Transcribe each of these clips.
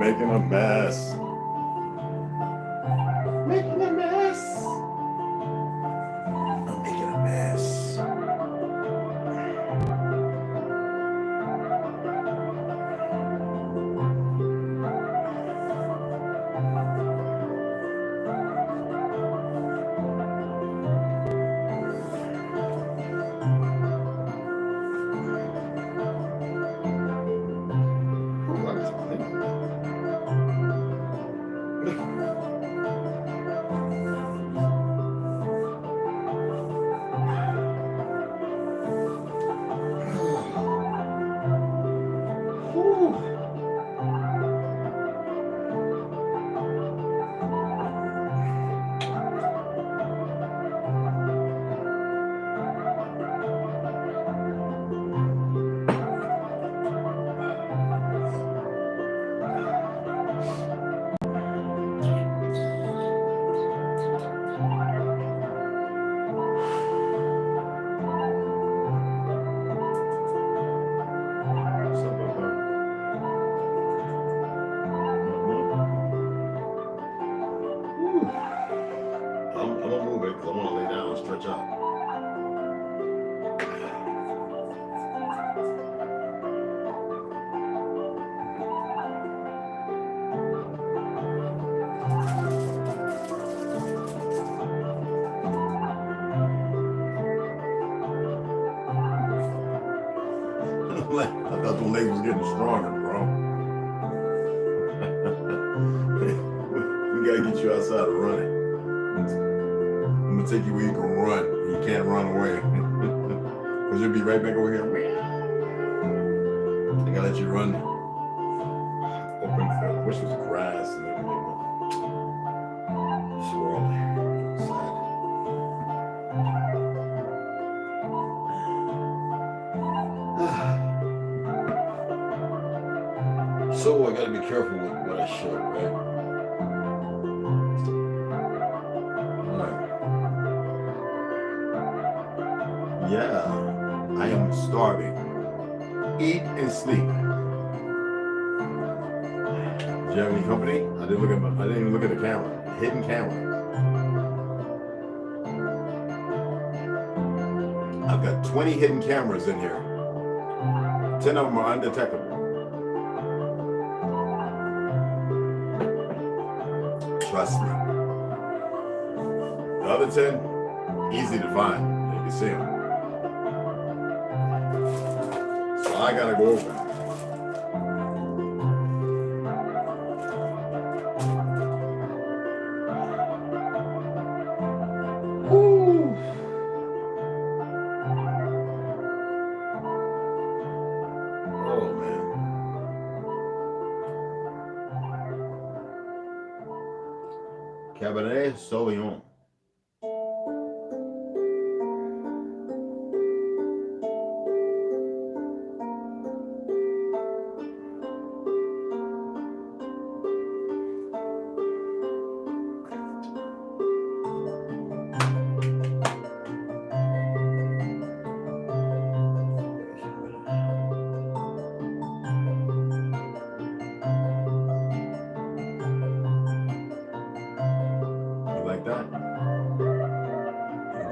making a mess. Making a mess. I'm making a mess. I thought the leg was getting stronger, bro. We gotta get you outside to run it. I'm gonna take you where you can run. You can't run away. Cause you'll be right back over here. I gotta let you run. Open field. I wish it was grass and everything. Swirl. So I gotta be careful with what I show, right? Alright. Yeah, I am starving. Eat and sleep. Do you have any company? I didn't even look at the camera. Hidden camera. I've got 20 hidden cameras in here. 10 of them are undetectable. Trust me. The other 10, easy to find. You can see them. So I gotta go open. Woo. Oh man. Cabernet Sauvignon.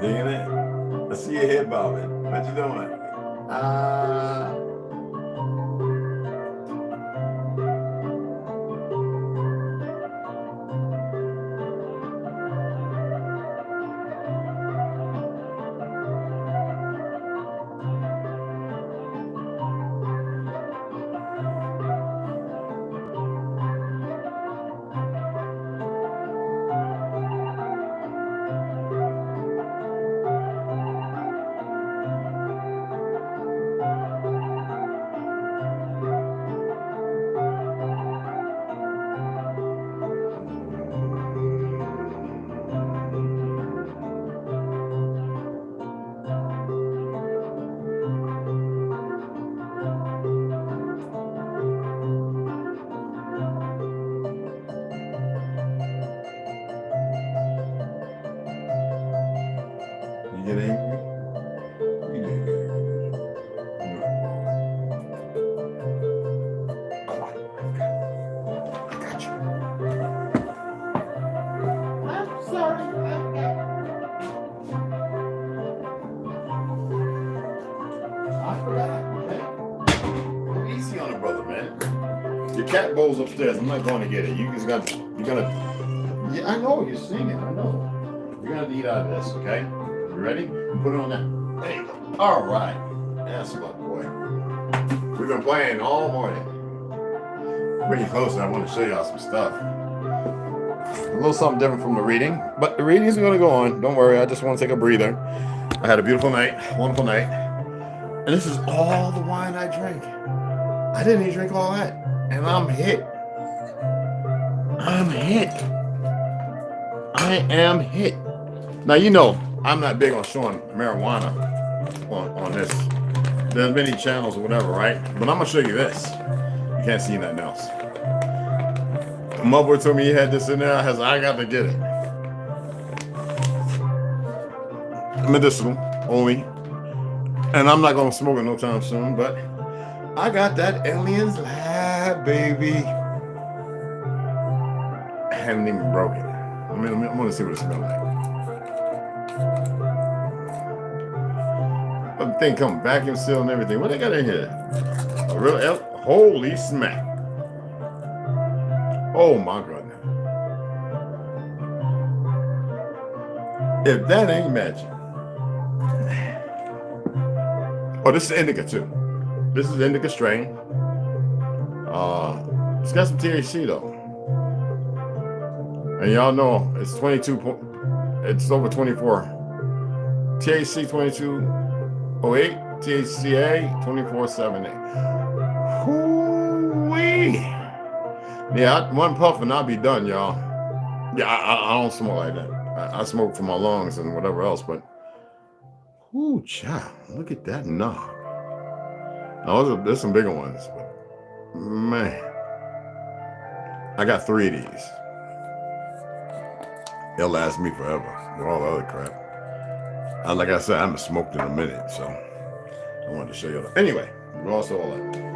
Digging it? I see your head bobbing. What you doing? You get angry? You get angry. Your cat bowl's upstairs. I'm not going to get it. You're gonna, yeah, I know, you're singing, I know. You're gonna eat out of this, okay? You ready? Put it on that. There you go. All right. That's my boy. We've been playing all morning. Bring you closer, I want to show y'all some stuff. A little something different from the reading, but the reading is going to go on. Don't worry, I just want to take a breather. I had a beautiful night, wonderful night. And this is all the wine I drank. I didn't even drink all that. And I'm hit. I'm hit. I am hit. Now, you know, I'm not big on showing marijuana on this. There's many channels or whatever, right? But I'm going to show you this. You can't see nothing else. My boy told me he had this in there. I got to get it. Medicinal only. And I'm not going to smoke it no time soon, but I got that Aliens Lab, baby. I haven't even broke it. I'm going to see what it smells like. The thing come vacuum seal and everything. What they got in here? A real holy smack. Oh my goodness. If that ain't magic. Oh, this is indica too. This is indica strain. It's got some THC though. And y'all know it's 22. It's over 24. THC 2208. THCA 2478. Hoo-wee. Yeah, one puff and I'll be done, y'all. Yeah, I don't smoke like that. I smoke for my lungs and whatever else, but ooh, child, look at that knob. Now, there's some bigger ones, but man, I got 3 of these. They'll last me forever with all the other crap. Like I said, I haven't smoked in a minute, so I wanted to show you that. Anyway, we're also all that.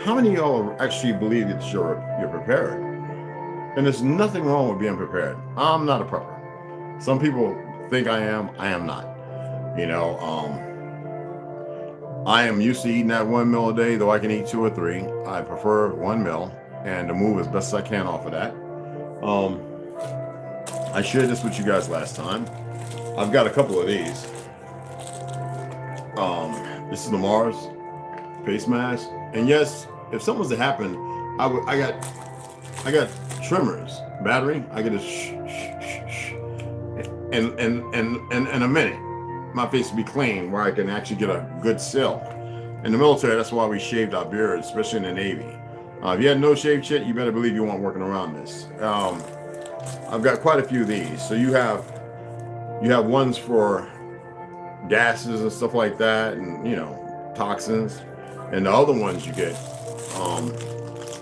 How many of y'all actually believe that you're prepared? And there's nothing wrong with being prepared. I'm not a prepper. Some people think I am not. You know, I am used to eating that 1 meal a day, though I can eat 2 or 3. I prefer 1 meal and to move as best as I can off of that. I shared this with you guys last time. I've got a couple of these. This is the Mars face mask. And yes, if something was to happen, I got trimmers, battery. I get a and in a minute, my face will be clean where I can actually get a good seal. In the military, that's why we shaved our beards, especially in the Navy. If you had no shaved shit, you better believe you weren't working around this. I've got quite a few of these. So you have ones for gases and stuff like that, and you know, toxins. And the other ones you get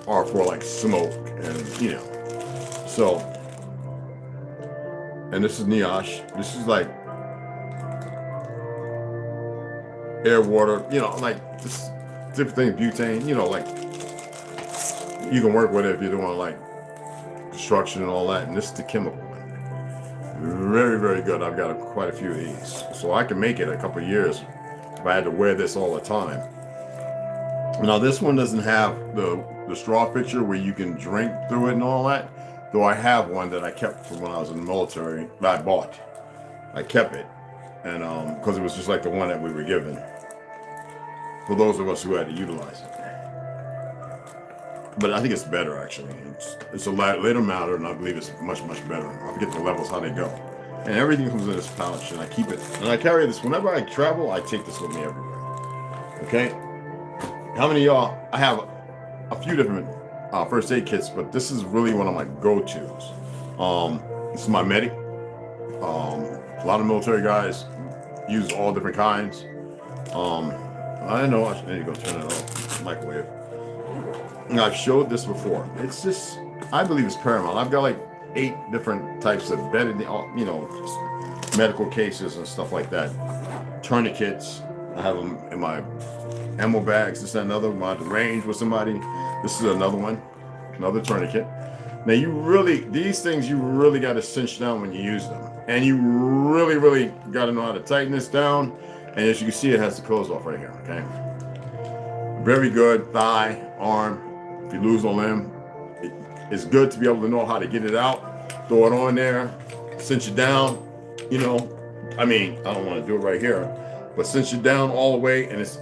are for like smoke and you know. So, and this is NIOSH. This is like air, water, you know, like just different things, butane, you know, like you can work with it if you're doing like construction and all that. And this is the chemical one. Very, very good. I've got quite a few of these. So I can make it a couple of years if I had to wear this all the time. Now this one doesn't have the straw fixture where you can drink through it and all that. Though I have one that I kept from when I was in the military that I bought. I kept it. And because it was just like the one that we were given. For those of us who had to utilize it. But I think it's better actually. It's a later matter, and I believe it's much, much better. I forget the levels, how they go. And everything comes in this pouch, and I keep it. And I carry this whenever I travel. I take this with me everywhere. Okay. How many of y'all? I have a few different first aid kits, but this is really one of my go-tos. This is my medic. A lot of military guys use all different kinds. I know I need to go turn it off. Microwave. And I've showed this before. It's just, I believe it's paramount. I've got like 8 different types of bedded, you know, medical cases and stuff like that. Tourniquets. I have them in my ammo bags. This is another one. The range with somebody. This is another one. Another tourniquet. Now you really, these things you really got to cinch down when you use them. And you really, really got to know how to tighten this down. And as you can see, it has the close off right here, okay? Very good. Thigh, arm, if you lose a limb, it's good to be able to know how to get it out, throw it on there, cinch it down, you know. I mean, I don't want to do it right here, but cinch it down all the way, and it's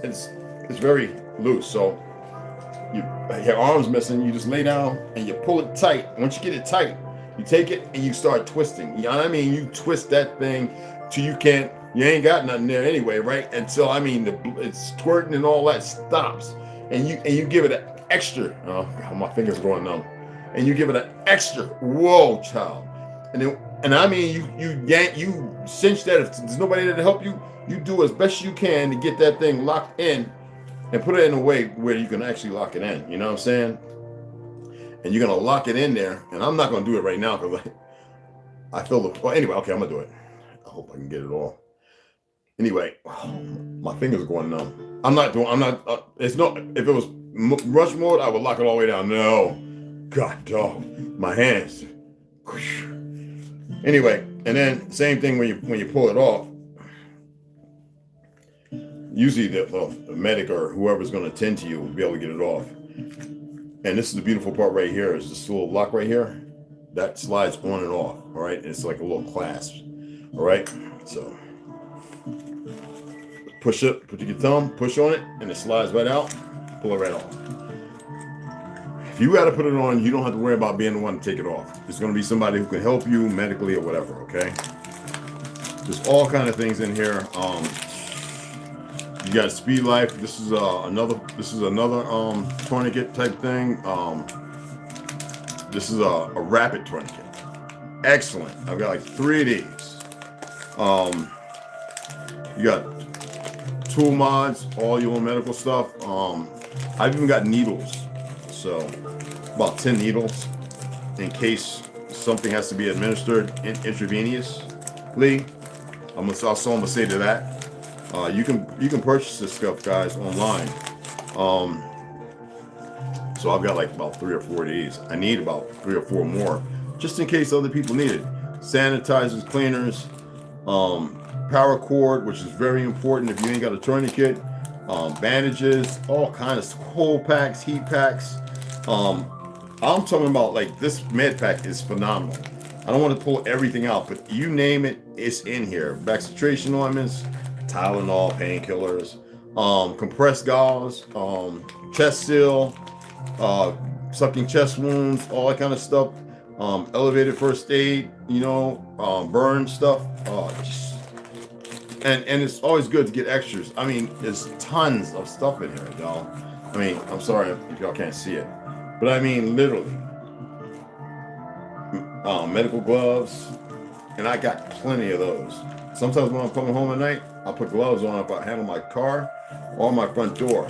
very loose. So your arm's missing, you just lay down and you pull it tight. Once you get it tight, you take it and you start twisting. You know what I mean? You twist that thing till you ain't got nothing there anyway, right? Until, I mean, it's squirting and all that stops. And you give it an extra, oh God, my fingers are going numb. And you give it an extra, whoa, child. And I mean, you cinch that. If there's nobody there to help you, you do as best you can to get that thing locked in and put it in a way where you can actually lock it in. You know what I'm saying? And you're gonna lock it in there. And I'm not gonna do it right now because I feel the. Well, anyway, okay, I'm gonna do it. I hope I can get it all. Anyway, my fingers are going numb. It's not. If it was rush mode, I would lock it all the way down. No, God, dog, my hands. Anyway, and then same thing when you pull it off. Usually the medic or whoever's going to attend to you will be able to get it off. And this is the beautiful part right here, is this little lock right here that slides on and off. All right, it's like a little clasp. All right, so push it, put your thumb, push on it, and it slides right out. Pull it right off. If you got to put it on, you don't have to worry about being the one to take it off. There's going to be somebody who can help you medically or whatever. Okay. There's all kind of things in here. You got Speed Life. This is another tourniquet type thing. This is a rapid tourniquet. Excellent. I've got like 3 of these. You got tool mods, all your medical stuff. I've even got needles. So about 10 needles in case something has to be administered intravenously. I'm gonna say to that. You can purchase this stuff, guys, online. So I've got like about 3 or 4 of these. I need about 3 or 4 more, just in case other people need it. Sanitizers, cleaners, power cord, which is very important if you ain't got a tourniquet. Bandages, all kinds of cold packs, heat packs. I'm talking about, like, this med pack is phenomenal. I don't want to pull everything out, but you name it, it's in here. Vaccination ointments, Tylenol, painkillers, compressed gauze, chest seal, sucking chest wounds, all that kind of stuff. Elevated first aid, burn stuff. And it's always good to get extras. I mean, there's tons of stuff in here, y'all. I mean, I'm sorry if y'all can't see it, but I mean, literally, medical gloves, and I got plenty of those. Sometimes when I'm coming home at night, I'll put gloves on if I handle my car or my front door.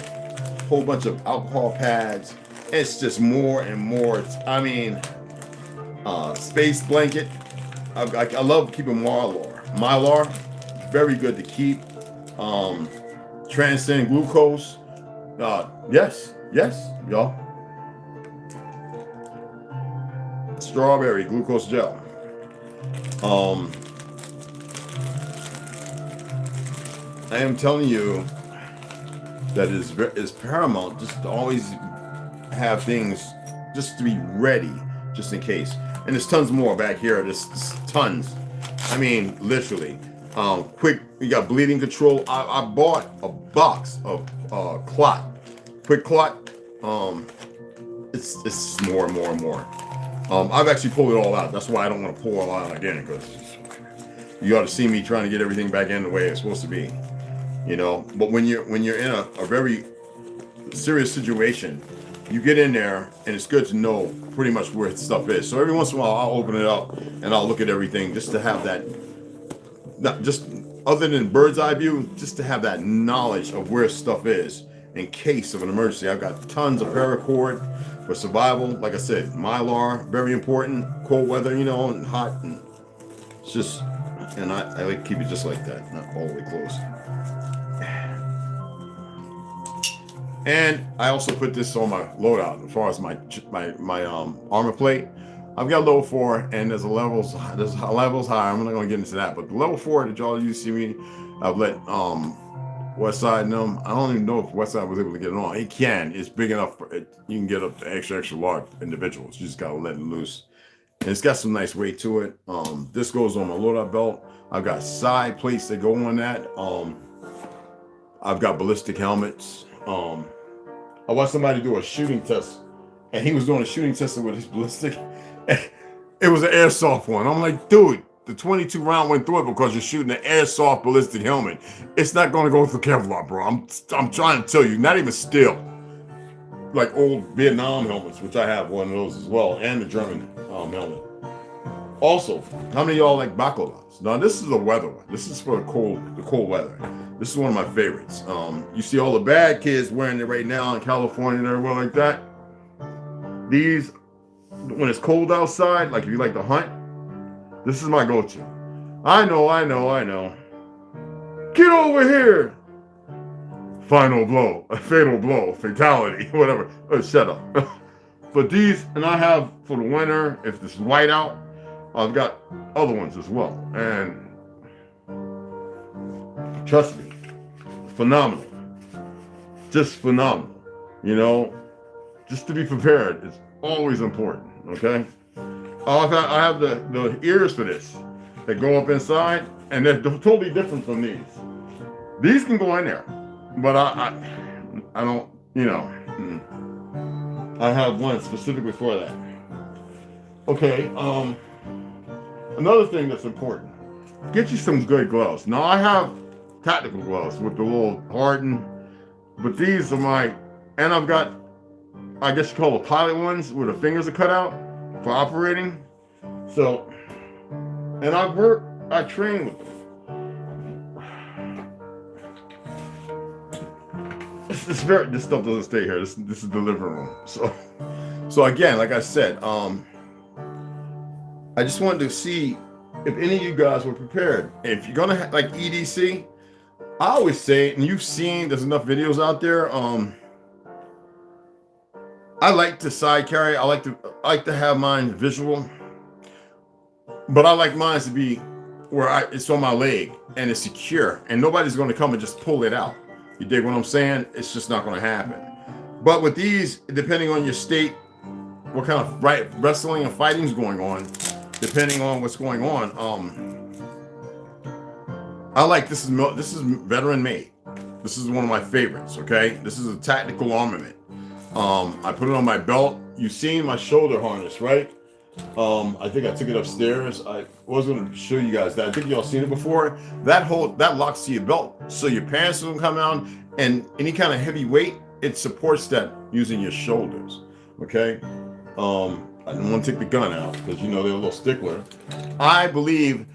Whole bunch of alcohol pads. It's just more and more. I mean, space blanket. I love keeping Mylar, very good to keep. Transcend glucose. Yes, y'all. Strawberry glucose gel. I am telling you that is paramount just to always have things just to be ready, just in case. And there's tons more back here. There's tons. I mean, literally. Quick, you got bleeding control. I bought a box of clot. Quick clot. It's more and more and more. I've actually pulled it all out. That's why I don't want to pull it all out again, because you ought to see me trying to get everything back in the way it's supposed to be. But when you're in a very serious situation, you get in there, and it's good to know pretty much where stuff is. So every once in a while, I'll open it up and I'll look at everything just to have that, not just other than bird's eye view, just to have that knowledge of where stuff is in case of an emergency. I've got tons of paracord for survival. Like I said, Mylar, very important. Cold weather, and hot, and it's just, and I like to keep it just like that, not all the way close. And I also put this on my loadout as far as my armor plate. I've got level 4, and there's levels higher. I'm not going to get into that, but the level 4 that y'all usually see me, I've let Westside and them. I don't even know if Westside was able to get it on. He can. It's big enough for it. You can get up to extra large individuals. You just gotta let it loose. And it's got some nice weight to it. This goes on my loadout belt. I've got side plates that go on that. I've got ballistic helmets. I watched somebody do a shooting test, and he was doing a shooting test with his ballistic. It was an airsoft one. I'm like, dude, the 22 round went through it because you're shooting an airsoft ballistic helmet. It's not going to go through Kevlar, bro. I'm trying to tell you, not even steel. Like old Vietnam helmets, which I have one of those as well, and the German helmet. Also, how many of y'all like baklava's? Now, this is a weather one. This is for the cold weather. This is one of my favorites. You see all the bad kids wearing it right now in California and everywhere like that. These, when it's cold outside, like if you like to hunt, this is my go-to. I know. Get over here. Final blow, a fatal blow, fatality, whatever. Oh, shut up. But these, and I have for the winter, if it's white out, I've got other ones as well. And trust me, phenomenal. Just phenomenal. You know, just to be prepared is always important, okay? I have the ears for this that go up inside, and they're totally different from these. These can go in there, but I don't, you know, I have one specifically for that. Okay, another thing that's important, get you some good gloves. Now I have tactical gloves with the little hardened, but these are my, and I've got, I guess you call the pilot ones where the fingers are cut out for operating. So, and I train with them. This stuff doesn't stay here. This is the living room. So again, like I said, I just wanted to see if any of you guys were prepared. If you're gonna like EDC, I always say, and you've seen, there's enough videos out there. I like to side carry. I like to have mine visual, but I like mine to be where it's on my leg and it's secure, and nobody's going to come and just pull it out. You dig what I'm saying? It's just not going to happen. But with these, depending on your state, what kind of wrestling and fighting is going on, depending on what's going on, I like this is veteran made. This is one of my favorites. Okay, this is a tactical armament. I put it on my belt. You've seen my shoulder harness, right? I think I took it upstairs. I was going to show you guys that. I think y'all seen it before. That locks to your belt, so your pants don't come out, and any kind of heavy weight, it supports that using your shoulders. Okay. I didn't want to take the gun out because you know they're a little stickler. I believe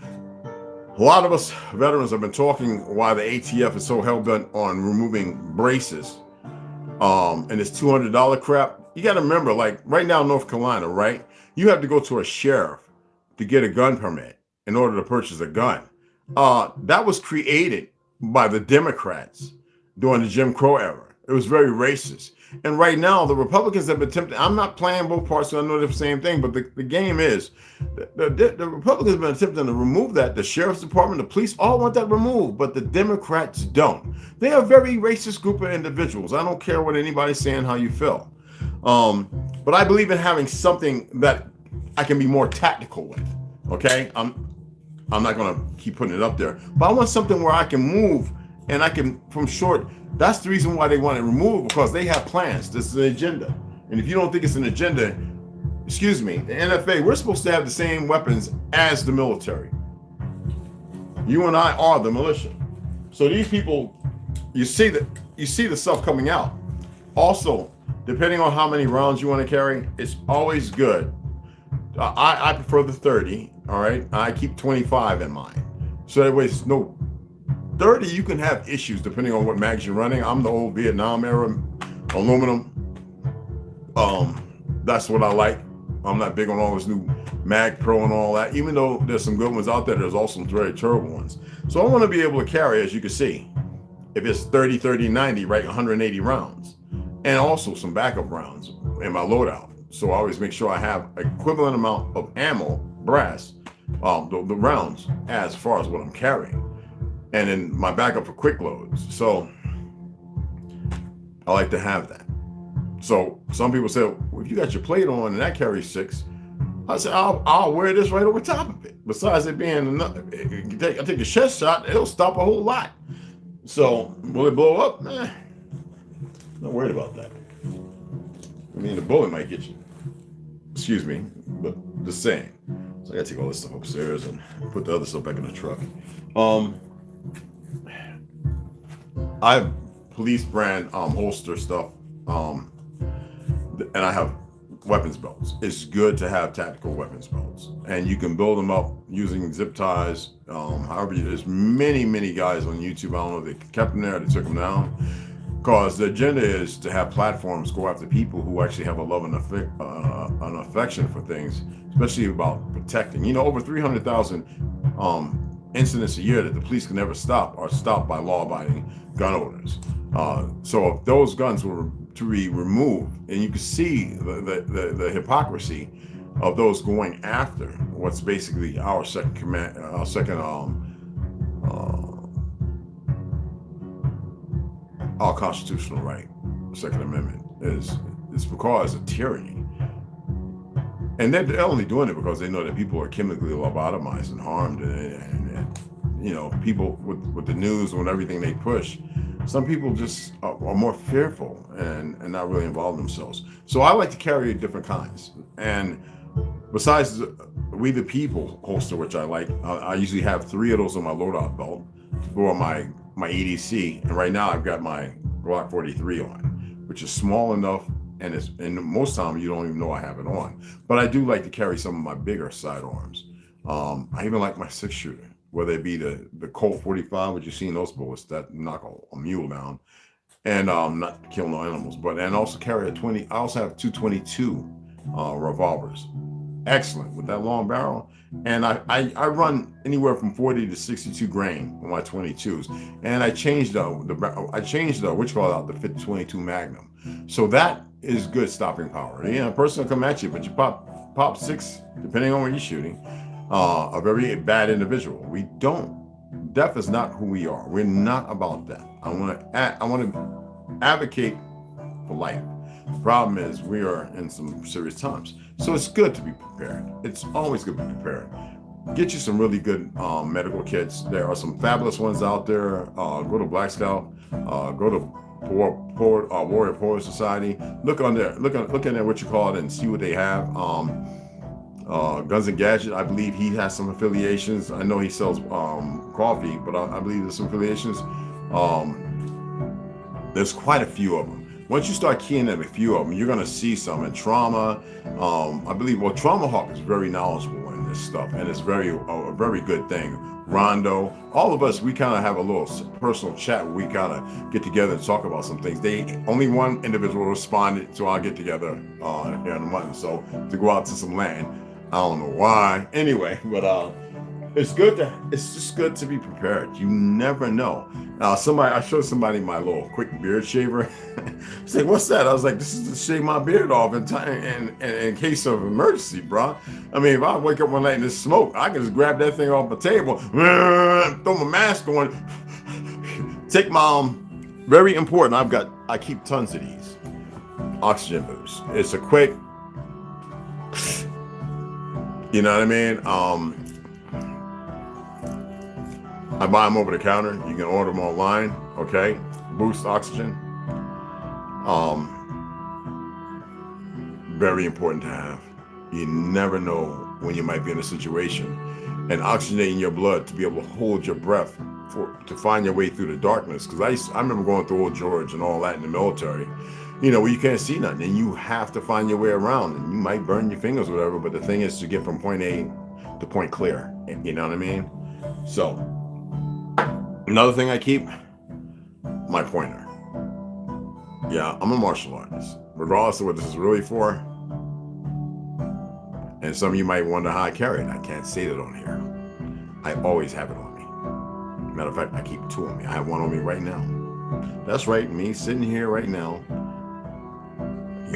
a lot of us veterans have been talking why the ATF is so hell-bent on removing braces. And this $200 crap. You got to remember, like right now in North Carolina, right? You have to go to a sheriff to get a gun permit in order to purchase a gun. That was created by the Democrats during the Jim Crow era. It was very racist. And right now, the Republicans have been attempting, I'm not playing both parts, so I know they're the same thing, but the game is, the Republicans have been attempting to remove that. The Sheriff's Department, the police all want that removed, but the Democrats don't. They are a very racist group of individuals. I don't care what anybody's saying, how you feel. But I believe in having something that I can be more tactical with, okay? I'm not going to keep putting it up there, but I want something where I can move and I can, from short, that's the reason why they want it removed, because they have plans. This is an agenda. And if you don't think it's an agenda, excuse me, the NFA, we're supposed to have the same weapons as the military. You and I are the militia. So these people, you see the stuff coming out. Also, depending on how many rounds you want to carry, it's always good. I prefer the 30, all right? I keep 25 in mine. So that way it's no 30, you can have issues depending on what mags you're running. I'm the old Vietnam era aluminum. That's what I like. I'm not big on all this new Mag Pro and all that. Even though there's some good ones out there, there's also some very terrible ones. So I want to be able to carry, as you can see, if it's 30, 30, 90, right, 180 rounds. And also some backup rounds in my loadout. So I always make sure I have equivalent amount of ammo, brass, the rounds as far as what I'm carrying. and then my backup for quick loads. So I like to have that. So some people say, well, if you got your plate on and that carries 6, I said, I'll wear this right over top of it. Besides it being another, I take a chest shot, it'll stop a whole lot. So will it blow up? Not worried about that. I mean, the bullet might get you. Excuse me, but just saying. So I gotta take all this stuff upstairs and put the other stuff back in the truck. I have police brand holster stuff, and I have weapons belts. It's good to have tactical weapons belts, and you can build them up using zip ties. However, there's many guys on YouTube. I don't know if they kept them there, they took them down, because the agenda is to have platforms go after people who actually have a love and an affection for things, especially about protecting. You know, over 300,000 incidents a year that the police can never stop are stopped by law-abiding gun owners. So if those guns were to be removed, and you can see the hypocrisy of those going after what's basically our second command, our constitutional right, Second Amendment, is because of tyranny. And they're only doing it because they know that people are chemically lobotomized and harmed, and you know, people with the news and everything they push, some people just are more fearful and not really involve themselves. So I like to carry different kinds. And besides the We the People holster, which I like, I usually have 3 of those on my loadout belt for my EDC. And right now I've got my Glock 43 on, which is small enough, and most time you don't even know I have it on. But I do like to carry some of my bigger sidearms. I even like my 6-shooter, whether it be the Colt 45, which you've seen those bullets that knock a mule down, and not kill no animals. And also carry a 20. I also have 222 revolvers. Excellent with that long barrel. And I run anywhere from 40 to 62 grain on my 22s. And I changed the which call out the 22 Magnum. So that is good stopping power. You know, a person will come at you, but you pop 6, depending on what you're shooting. A very bad individual. Death is not who we are. We're not about that. I want to advocate for life. The problem is we are in some serious times. So it's good to be prepared. It's always good to be prepared. Get you some really good medical kits. There are some fabulous ones out there. Go to Black Scout. Go to Warrior Power Society. Look in there what you call it and see what they have. Guns and Gadget, I believe he has some affiliations. I know he sells coffee, but I believe there's some affiliations. There's quite a few of them. Once you start keying in a few of them, you're going to see some in trauma. I believe, Trauma Hawk is very knowledgeable in this stuff, and it's a very good thing. Rondo, all of us, we kind of have a little personal chat where we kind of get together and talk about some things. Only one individual responded to our get together here in the month, so to go out to some land. I don't know why. Anyway, but it's just good to be prepared. You never know. I showed somebody my little quick beard shaver. Say, what's that? I was like, this is to shave my beard off in case of emergency, bro. I mean, if I wake up one night and there's smoke, I can just grab that thing off the table, throw my mask on, take my very important. I keep tons of these oxygen boosts. It's a quick, you know what I mean? I buy them over the counter. You can order them online. Okay, boost oxygen. Very important to have. You never know when you might be in a situation, and oxygenating your blood to be able to hold your breath to find your way through the darkness. Because I remember going through Old George and all that in the military. You know, where you can't see nothing, and you have to find your way around, and you might burn your fingers or whatever. But the thing is to get from point A to point clear. You know what I mean? So. Another thing I keep, my pointer. Yeah, I'm a martial artist, regardless of what this is really for. And some of you might wonder how I carry it. I can't say that on here. I always have it on me. Matter of fact, I keep 2 on me. I have 1 on me right now. That's right, me sitting here right now.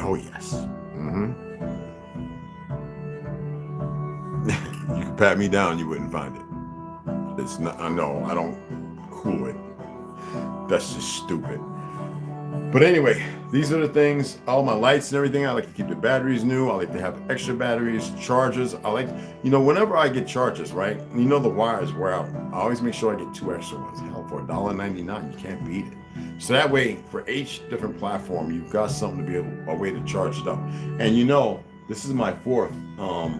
Oh, yes. You could pat me down, you wouldn't find it. It's not, I know, I don't cool it. That's just stupid. But anyway, these are the things, all my lights and everything. I like to keep the batteries new. I like to have extra batteries, chargers. I like, whenever I get chargers, right? The wires wear out. I always make sure I get 2 extra ones. Hell, for $1.99, you can't beat it. So that way, for each different platform, you've got something to be a way to charge it up. And this is my 4th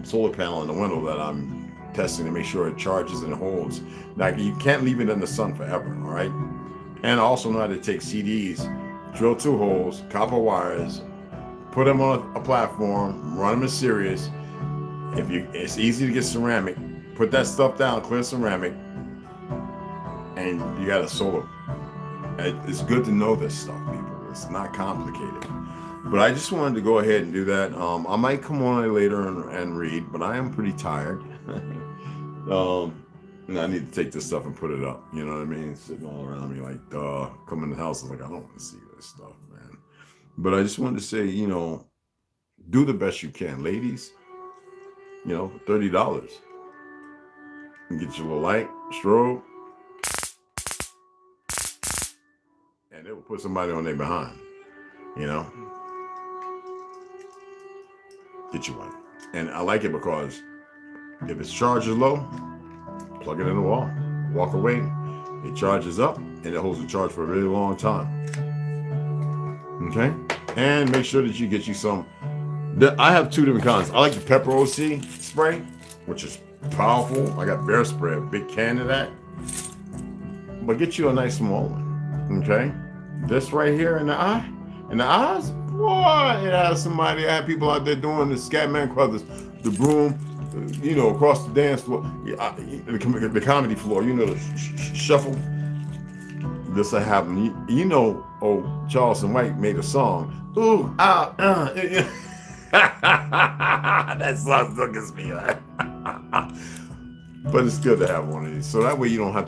solar panel in the window that I'm testing to make sure it charges and holds. Like, you can't leave it in the sun forever, all right? And I also know how to take CDs, drill 2 holes, copper wires, put them on a platform, run them in series. It's easy to get ceramic. Put that stuff down, clear ceramic, and you got a solar. It's good to know this stuff, people. It's not complicated. But I just wanted to go ahead and do that. I might come on later and read, but I am pretty tired. And I need to take this stuff and put it up. You know what I mean? Sitting all around me like, come in the house. I'm like, I don't want to see this stuff, man. But I just wanted to say, do the best you can. Ladies, $30. You get your little light, strobe, and it will put somebody on their behind, Get you one. And I like it because if its charge is low, plug it in the wall, walk away, it charges up, and it holds the charge for a really long time. Okay? And make sure that you get you some. I have 2 different kinds. I like the Pepper OC spray, which is powerful. I got Bear Spray, a big can of that. But get you a nice small one. Okay? This right here in the eyes, boy, it has somebody. I have people out there doing the Scatman Crothers, the broom, across the dance floor, the comedy floor, the shuffle. This I have, Charleston White made a song. Ooh, that song still gets me. But it's good to have one of these, so that way you don't have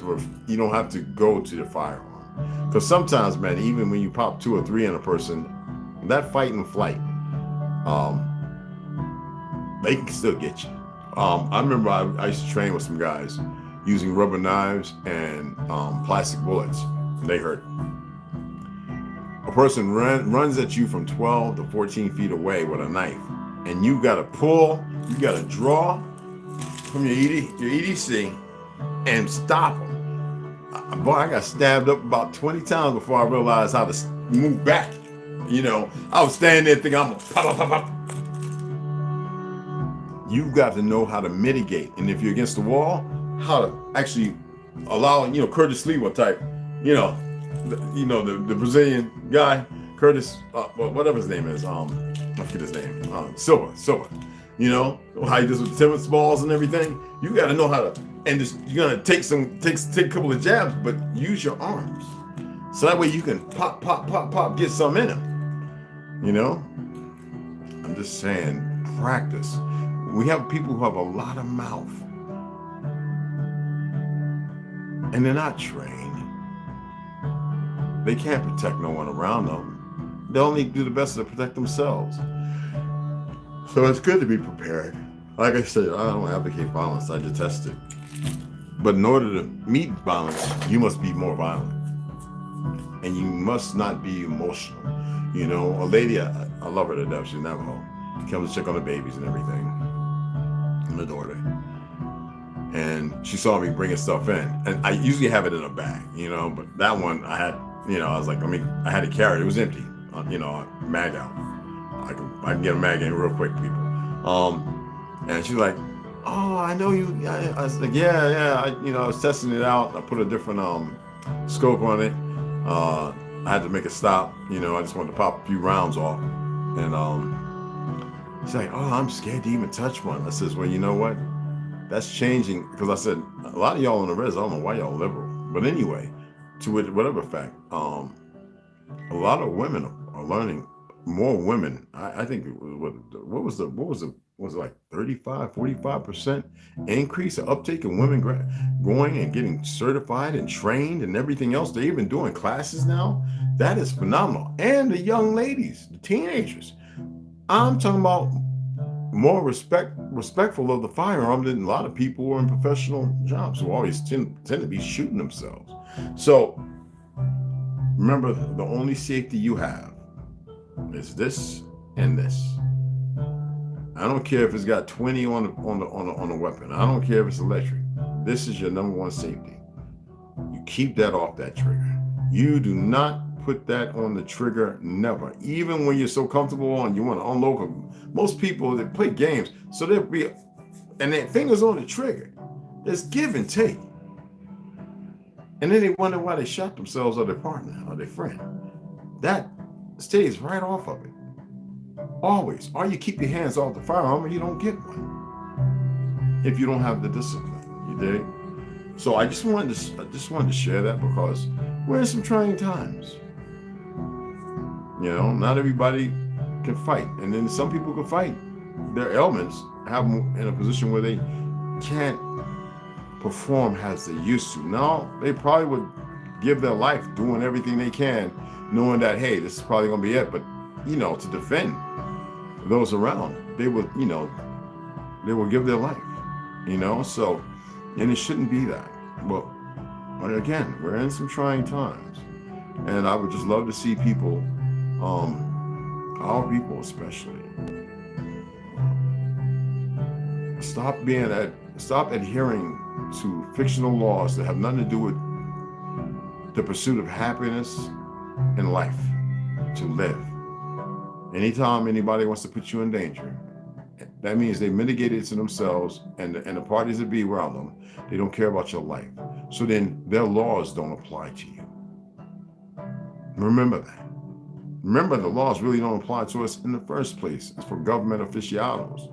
to go to the firearm. Because sometimes, man, even when you pop 2 or 3 in a person, that fight and flight, they can still get you. I remember I used to train with some guys using rubber knives and plastic bullets. They hurt. A person runs at you from 12 to 14 feet away with a knife, and you got to pull, you got to draw from your EDC and stop them. Boy, I got stabbed up about 20 times before I realized how to move back. I was standing there thinking, I'm going to pop, pop, pop. You've got to know how to mitigate. And if you're against the wall, how to actually allow, Curtis Lewa type, the Brazilian guy, Curtis, whatever his name is, I forget his name, Silva, how he does with the tennis balls and everything. You got to know how to, and you're going to take a couple of jabs, but use your arms. So that way you can pop, get some in him. I'm just saying, practice. We have people who have a lot of mouth, and they're not trained. They can't protect no one around them. They only do the best to protect themselves. So it's good to be prepared. Like I said, I don't advocate violence, I detest it. But in order to meet violence, you must be more violent. And you must not be emotional. A lady, I love her to death, she's Navajo. Comes to check on the babies and everything. And the daughter. And she saw me bringing stuff in. And I usually have it in a bag, but that one I had, I was like, I had to carry it. It was empty, mag out. I can get a mag in real quick, people. And she's like, oh, I know you. I was like, yeah. I was testing it out. I put a different scope on it. I had to make a stop. I just wanted to pop a few rounds off. And she's like, oh, I'm scared to even touch one. I says, well, you know what? That's changing. Because I said, a lot of y'all on the res, I don't know why y'all liberal. But anyway, to whatever fact, a lot of women are learning. More women. I think what was it like 35, 45% increase, an uptake in women going and getting certified and trained and everything else. They're even doing classes now. That is phenomenal. And the young ladies, the teenagers. I'm talking about more respectful of the firearm than a lot of people who are in professional jobs who always tend to be shooting themselves. So remember, the only safety you have is this and this. I don't care if it's got 20 on the weapon. I don't care if it's electric. This is your number one safety. You keep that off that trigger. You do not put that on the trigger, never. Even when you're so comfortable and you want to unload. Most people that play games, so they'll be, and their fingers on the trigger. There's give and take. And then they wonder why they shot themselves or their partner or their friend. That stays right off of it. Always. Or you keep your hands off the firearm and you don't get one. If you don't have the discipline. You dig? So I just wanted to share that because we're in some trying times. You know, not everybody can fight. And then some people can fight. Their ailments have them in a position where they can't perform as they used to. Now, they probably would give their life doing everything they can, knowing that, hey, this is probably going to be it. But, you know, to defend those around, they would, you know, they will give their life, you know. So, and it shouldn't be that. But again, we're in some trying times. And I would just love to see people, our people especially, stop adhering to fictional laws that have nothing to do with the pursuit of happiness in life, to live. Anytime anybody wants to put you in danger, that means they mitigate it to themselves and the parties that be around them. They don't care about your life. So then their laws don't apply to you. Remember that. Remember, the laws really don't apply to us in the first place. It's for government aficionados,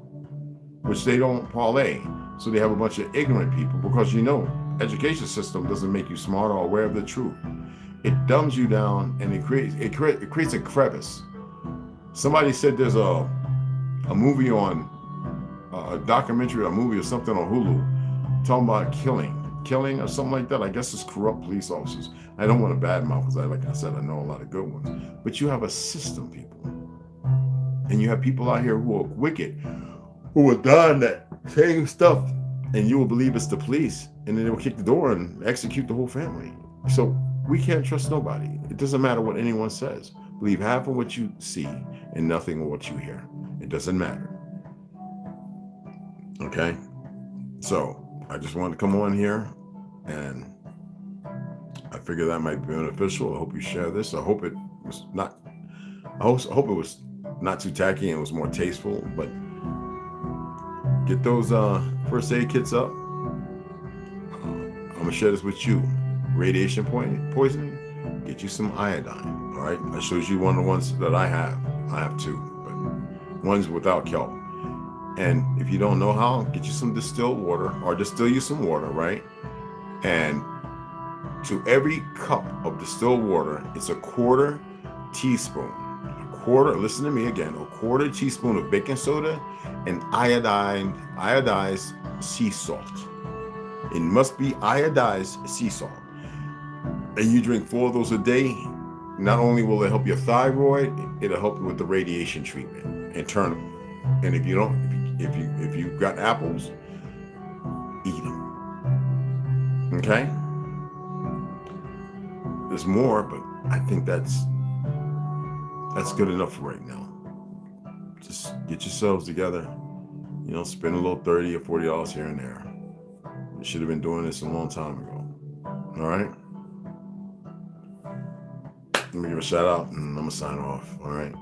which they don't parlay. So they have a bunch of ignorant people because, you know, education system doesn't make you smart or aware of the truth. It dumbs you down and it creates a crevice. Somebody said there's a movie on a documentary, a movie or something on Hulu talking about killing or something like that. I guess it's corrupt police officers. I don't want to badmouth because like I said, I know a lot of good ones. But you have a system, people. And you have people out here who are wicked, who are done that same stuff, and you will believe it's the police, and then they will kick the door and execute the whole family. So we can't trust nobody. It doesn't matter what anyone says. Believe half of what you see and nothing of what you hear. It doesn't matter. Okay? So I just wanted to come on here, and I figure that might be beneficial. I hope you share this. I hope it was not too tacky and it was more tasteful, but get those first aid kits up. I'm gonna share this with you. Radiation poisoning, get you some iodine. All right, I showed you one of the ones that I have. I have two, but one's without kelp. And if you don't know how, get you some distilled water, or distill you some water, right? And to every cup of distilled water, it's a quarter teaspoon. Listen to me again, a quarter teaspoon of baking soda and iodized sea salt. It must be iodized sea salt. And you drink 4 of those a day. Not only will it help your thyroid, it'll help you with the radiation treatment internally. And if you've got apples, eat them. Okay? There's more, but I think that's good enough for right now. Just get yourselves together. You know, spend a little $30 or $40 here and there. You should have been doing this a long time ago. All right? Let me give a shout out and I'm going to sign off. All right?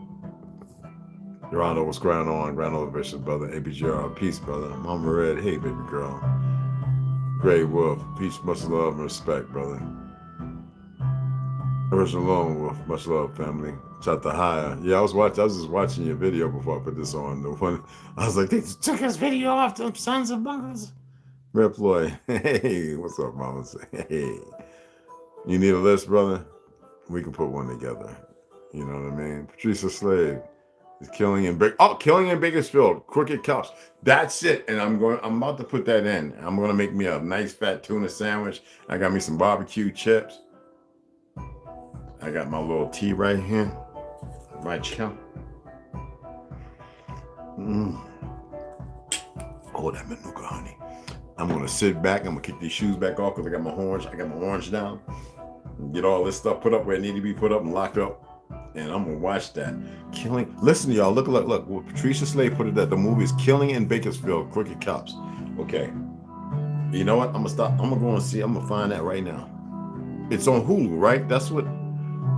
Gerardo, what's going on? Grandma Vicious, brother. ABGR, peace, brother. Mama Red, hey, baby girl. Gray Wolf, peace, much love and respect, brother. Original Lone Wolf, much love, family. Shout to Higher. Yeah, I was just watching your video before I put this on. The one I was like, they took his video off, them sons of buggers. Red Floyd, hey, what's up, mama? Hey, you need a list, brother? We can put one together. You know what I mean? Patricia Slade is killing in Bakersfield. Crooked Cups. That's it. And I'm about to put that in. I'm gonna make me a nice fat tuna sandwich. I got me some barbecue chips. I got my little tea right here. Right here. Oh, that manuka, honey. I'm gonna sit back. I'm gonna kick these shoes back off because I got my orange down. Get all this stuff put up where it need to be put up and locked up. And I'm gonna watch that. Killing. Listen to y'all. Look. Well, Patricia Slade put it that the movie is Killing in Bakersfield, Crooked Cops. Okay. You know what? I'm gonna stop. I'm gonna go and see. I'm gonna find that right now. It's on Hulu, right? That's what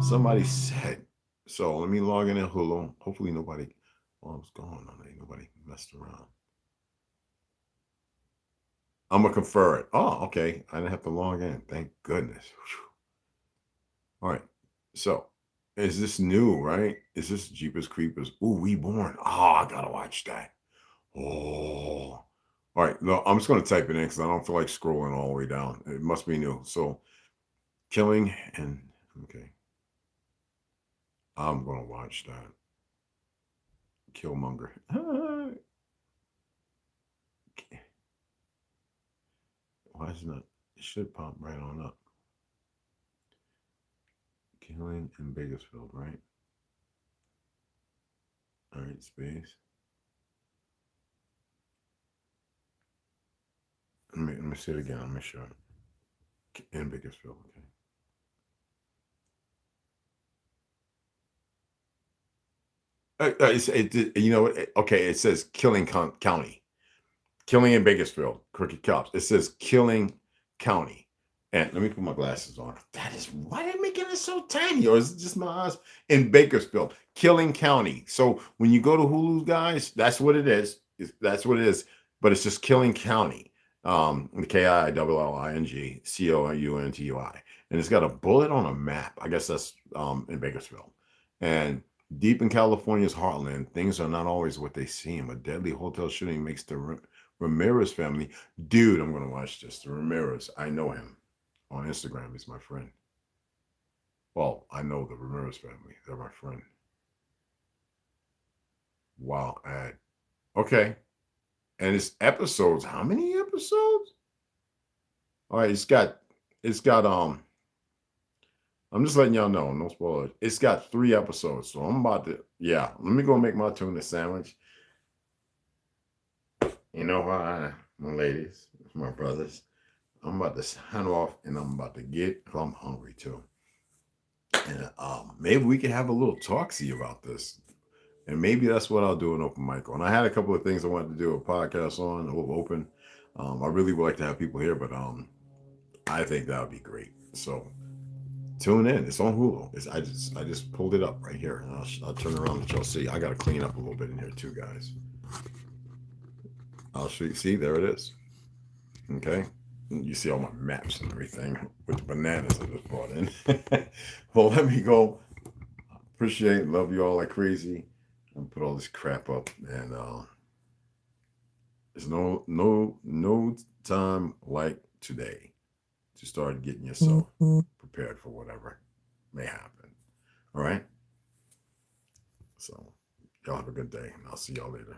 somebody said. So let me log in at Hulu. Hopefully nobody. What's going on? Ain't nobody messed around. I'm gonna confer it. Oh, okay. I didn't have to log in. Thank goodness. Whew. All right. So, is this new? Right? Is this Jeepers Creepers? Ooh, Reborn. Oh, I gotta watch that. Oh. All right. No, I'm just gonna type it in because I don't feel like scrolling all the way down. It must be new. So, Killing and okay. I'm gonna watch that. Killmonger. Why isn't it? It should pop right on up. Killing in Bakersfield, right? All right, space. Let me see it again. Let me show it. In Bakersfield, okay. You know what? Okay, it says Killing County. Killing in Bakersfield, Crooked Cops. It says Killing County. And let me put my glasses on. That is, why are they making it so tiny? Or is it just my eyes? In Bakersfield, Killing County. So when you go to Hulu, guys, that's what it is. That's what it is. But it's just Killing County. KILLING and it's got a bullet on a map. I guess that's in Bakersfield. And deep in California's heartland, things are not always what they seem. A deadly hotel shooting makes the Ramirez family. Dude, I'm going to watch this. The Ramirez, I know him on Instagram. He's my friend. Well, I know the Ramirez family. They're my friend. Wow. Okay. And it's episodes. How many episodes? All right. It's got, I'm just letting y'all know, no spoilers. It's got 3 episodes. So I'm about to, let me go make my tuna sandwich. You know why, my ladies, my brothers, I'm about to sign off and I'm about to get, I'm hungry too. And maybe we can have a little talksy about this. And maybe that's what I'll do an open mic on. I had a couple of things I wanted to do a podcast on, open. I really would like to have people here, but I think that would be great. So tune in. It's on Hulu. I just pulled it up right here. And I'll turn around and y'all see. I got to clean up a little bit in here too, guys. I'll show you. See, there it is. Okay. You see all my maps and everything with the bananas I just brought in. Well, let me go. Appreciate, love you all like crazy. And put all this crap up. And there's no time like today to start getting yourself prepared for whatever may happen. All right. So y'all have a good day, and I'll see y'all later.